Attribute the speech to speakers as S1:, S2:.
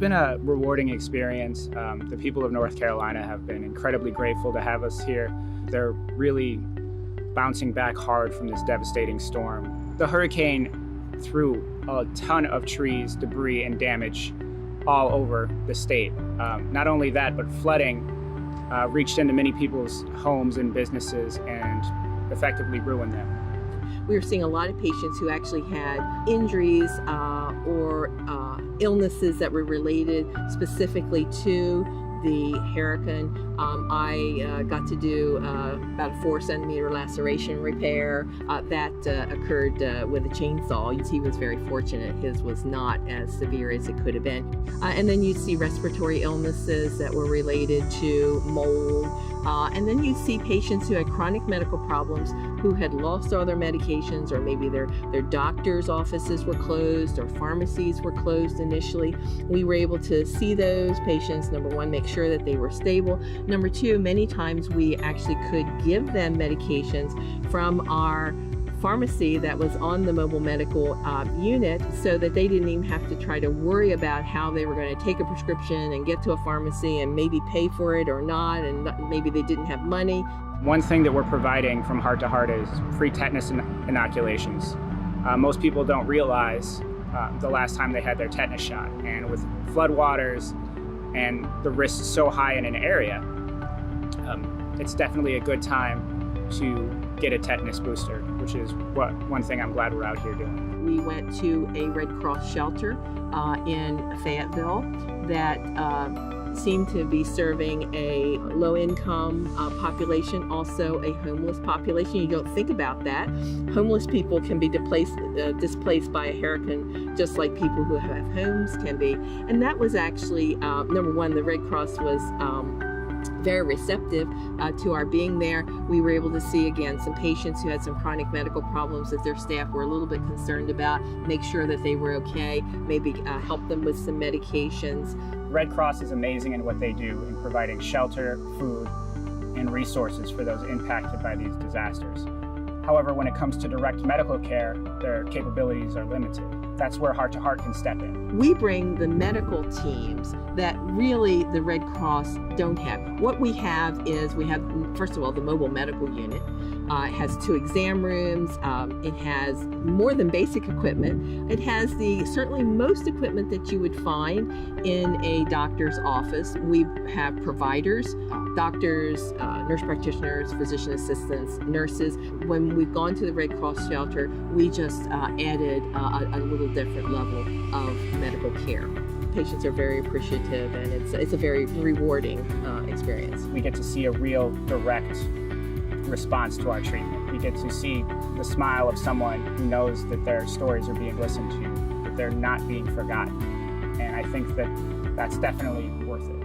S1: been a rewarding experience. The people of North Carolina have been incredibly grateful to have us here. They're really bouncing back hard from this devastating storm. The hurricane threw a ton of trees, debris, and damage all over the state. Not only that, but flooding reached into many people's homes and businesses and effectively ruined them.
S2: We were seeing a lot of patients who actually had injuries or illnesses that were related specifically to the hurricane. I got to do about a 4-centimeter laceration repair that occurred with a chainsaw. He was very fortunate. His was not as severe as it could have been. And then you'd see respiratory illnesses that were related to mold. And then you'd see patients who had chronic medical problems who had lost all their medications, or maybe their doctor's offices were closed or pharmacies were closed initially. We were able to see those patients, number one, make sure that they were stable. Number two, many times we actually could give them medications from our pharmacy that was on the mobile medical unit, so that they didn't even have to try to worry about how they were going to take a prescription and get to a pharmacy and maybe pay for it or not, and maybe they didn't have money.
S1: One thing that we're providing from Heart to Heart is free tetanus inoculations. Most people don't realize the last time they had their tetanus shot, and with floodwaters and the risk so high in an area, it's definitely a good time to get a tetanus booster, which is one thing I'm glad we're out here doing.
S2: We went to a Red Cross shelter in Fayetteville that seemed to be serving a low-income population, also a homeless population. You don't think about that. Homeless people can be displaced by a hurricane just like people who have homes can be. And that was actually, number one, the Red Cross was very receptive to our being there. We were able to see, again, some patients who had some chronic medical problems that their staff were a little bit concerned about, make sure that they were okay, maybe help them with some medications.
S1: Red Cross is amazing in what they do in providing shelter, food, and resources for those impacted by these disasters. However, when it comes to direct medical care, their capabilities are limited. That's where Heart to Heart can step in.
S2: We bring the medical teams that really the Red Cross don't have. What we have is, we have, first of all, the mobile medical unit. It has 2 exam rooms. It has more than basic equipment. It has certainly most equipment that you would find in a doctor's office. We have providers, doctors, nurse practitioners, physician assistants, nurses. When we've gone to the Red Cross shelter, we just added a little different level of medical care. Patients are very appreciative, and it's a very rewarding experience.
S1: We get to see a real direct response to our treatment. We get to see the smile of someone who knows that their stories are being listened to, that they're not being forgotten. And I think that that's definitely worth it.